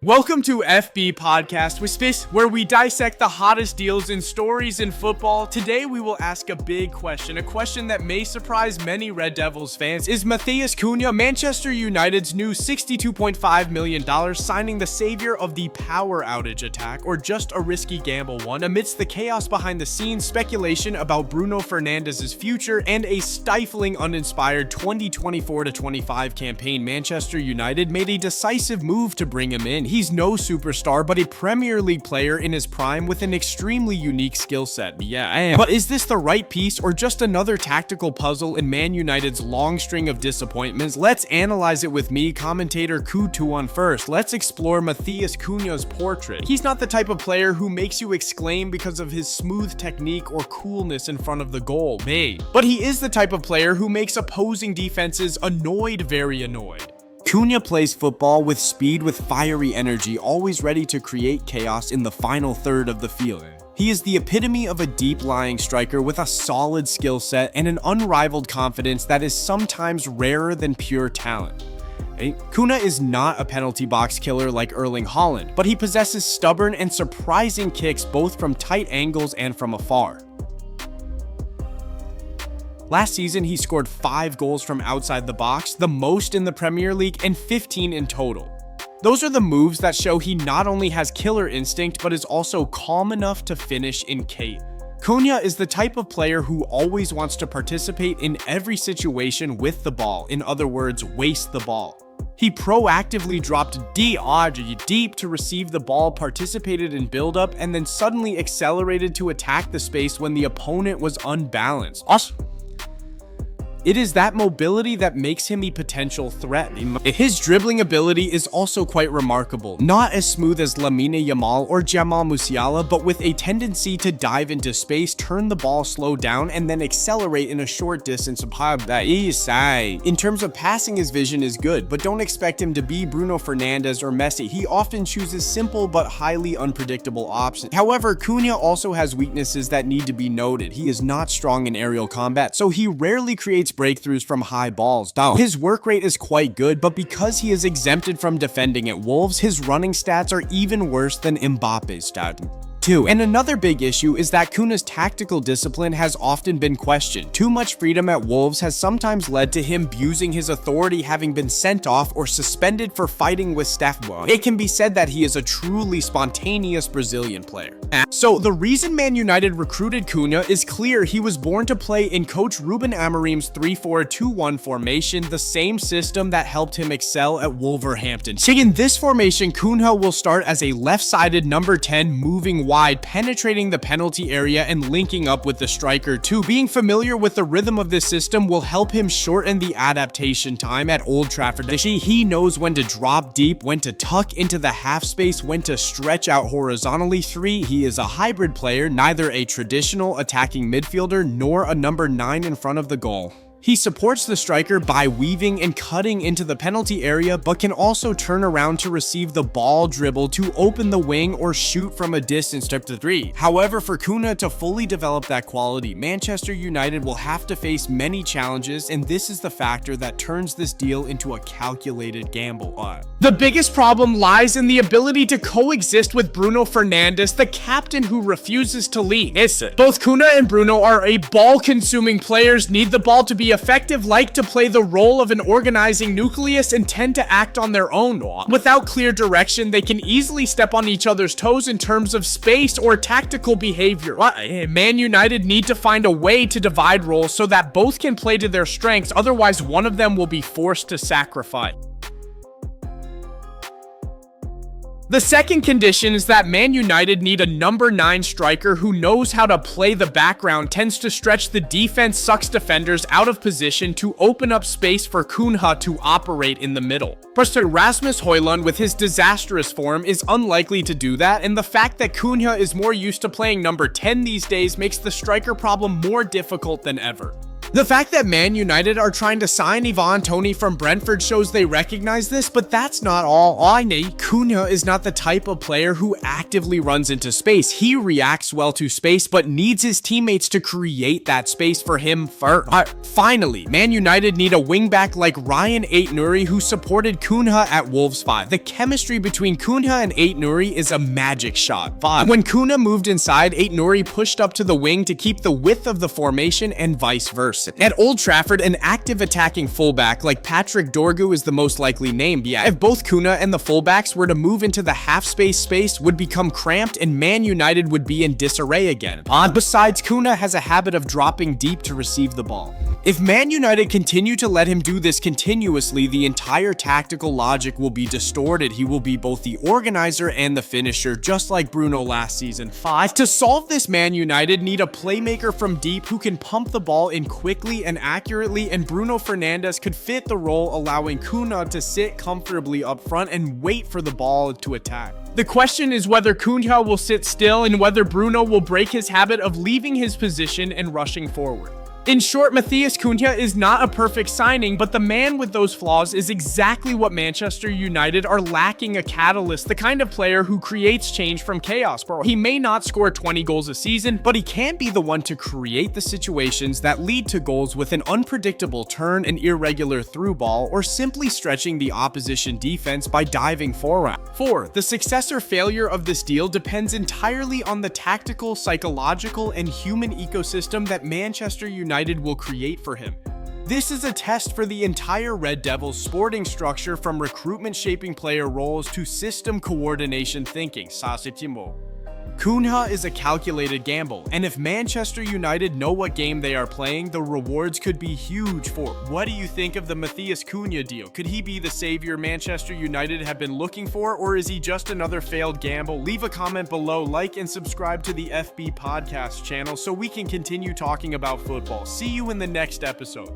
Welcome to FB Podcast with Space, where we dissect the hottest deals and stories in football. Today we will ask a big question, a question that may surprise many Red Devils fans. Is Matheus Cunha, Manchester United's new $62.5 million signing, the savior of the power outage attack, or just a risky gamble one? Amidst the chaos behind the scenes, speculation about Bruno Fernandes' future, and a stifling, uninspired 2024-25 campaign, Manchester United made a decisive move to bring him in. He's no superstar, but a Premier League player in his prime with an extremely unique skill set. But is this the right piece or just another tactical puzzle in Man United's long string of disappointments? Let's analyze it with me, commentator Ku2 first. Let's explore Matheus Cunha's portrait. He's not the type of player who makes you exclaim because of his smooth technique or coolness in front of the goal, but he is the type of player who makes opposing defenses very annoyed. Cunha plays football with speed, with fiery energy, always ready to create chaos in the final third of the field. He is the epitome of a deep-lying striker with a solid skill set and an unrivaled confidence that is sometimes rarer than pure talent. Cunha is not a penalty box killer like Erling Haaland, but he possesses stubborn and surprising kicks both from tight angles and from afar. Last season, he scored 5 goals from outside the box, the most in the Premier League, and 15 in total. Those are the moves that show he not only has killer instinct, but is also calm enough to finish in Kate. Cunha is the type of player who always wants to participate in every situation with the ball, in other words, waste the ball. He proactively dropped deep to receive the ball, participated in build-up, and then suddenly accelerated to attack the space when the opponent was unbalanced. It is that mobility that makes him a potential threat. His dribbling ability is also quite remarkable. Not as smooth as Lamine Yamal or Jamal Musiala, but with a tendency to dive into space, turn the ball slow down, and then accelerate in a short distance. In terms of passing, his vision is good, but don't expect him to be Bruno Fernandes or Messi. He often chooses simple but highly unpredictable options. However, Cunha also has weaknesses that need to be noted. He is not strong in aerial combat, so he rarely creates breakthroughs from high balls. His work rate is quite good, but because he is exempted from defending at Wolves, his running stats are even worse than Mbappe's stats. And another big issue is that Cunha's tactical discipline has often been questioned. Too much freedom at Wolves has sometimes led to him abusing his authority, having been sent off or suspended for fighting with staff. It can be said that he is a truly spontaneous Brazilian player. So the reason Man United recruited Cunha is clear. He was born to play in coach Ruben Amorim's 3-4-2-1 formation, the same system that helped him excel at Wolverhampton. In this formation, Cunha will start as a left-sided number 10, moving wide, penetrating the penalty area and linking up with the striker too. Being familiar with the rhythm of this system will help him shorten the adaptation time at Old Trafford. He knows when to drop deep, when to tuck into the half space, when to stretch out horizontally. 3, he is a hybrid player, neither a traditional attacking midfielder nor a number 9 in front of the goal. He supports the striker by weaving and cutting into the penalty area, but can also turn around to receive the ball dribble to open the wing or shoot from a distance. 3. However, for Cunha to fully develop that quality, Manchester United will have to face many challenges, and this is the factor that turns this deal into a calculated gamble. The biggest problem lies in the ability to coexist with Bruno Fernandes, the captain who refuses to lead. Both Cunha and Bruno are ball-consuming players, need the ball to be effective, like to play the role of an organizing nucleus, and tend to act on their own. Without clear direction, they can easily step on each other's toes in terms of space or tactical behavior. Man United need to find a way to divide roles so that both can play to their strengths, otherwise one of them will be forced to sacrifice. The second condition is that Man United need a number 9 striker who knows how to play the background, tends to stretch the defense, sucks defenders out of position to open up space for Cunha to operate in the middle. But Rasmus Højlund, with his disastrous form, is unlikely to do that, and the fact that Cunha is more used to playing number 10 these days makes the striker problem more difficult than ever. The fact that Man United are trying to sign Ivan Toney from Brentford shows they recognize this, but that's not all. Cunha is not the type of player who actively runs into space. He reacts well to space, but needs his teammates to create that space for him first. Finally, Man United need a wingback like Ryan Ait-Nouri, who supported Cunha at Wolves 5. The chemistry between Cunha and Ait-Nouri is a magic shot. When Cunha moved inside, Ait-Nouri pushed up to the wing to keep the width of the formation and vice versa. At Old Trafford, an active attacking fullback like Patrick Dorgu is the most likely name. If both Cunha and the fullbacks were to move into the half space would become cramped and Man United would be in disarray again. Besides, Cunha has a habit of dropping deep to receive the ball. If Man United continue to let him do this continuously, the entire tactical logic will be distorted. He will be both the organizer and the finisher, just like Bruno last season. To solve this, Man United need a playmaker from deep who can pump the ball in quickly and accurately, and Bruno Fernandes could fit the role, allowing Cunha to sit comfortably up front and wait for the ball to attack. The question is whether Cunha will sit still and whether Bruno will break his habit of leaving his position and rushing forward. In short, Matheus Cunha is not a perfect signing, but the man with those flaws is exactly what Manchester United are lacking: a catalyst, the kind of player who creates change from chaos. He may not score 20 goals a season, but he can be the one to create the situations that lead to goals with an unpredictable turn, an irregular through ball, or simply stretching the opposition defense by diving forward. The success or failure of this deal depends entirely on the tactical, psychological, and human ecosystem that Manchester United will create for him. This is a test for the entire Red Devils sporting structure, from recruitment shaping player roles to system coordination thinking. Cunha is a calculated gamble, and if Manchester United know what game they are playing, the rewards could be huge for. What do you think of the Matheus Cunha deal? Could he be the savior Manchester United have been looking for, or is he just another failed gamble? Leave a comment below, like and subscribe to the FB Podcast channel so we can continue talking about football. See you in the next episode.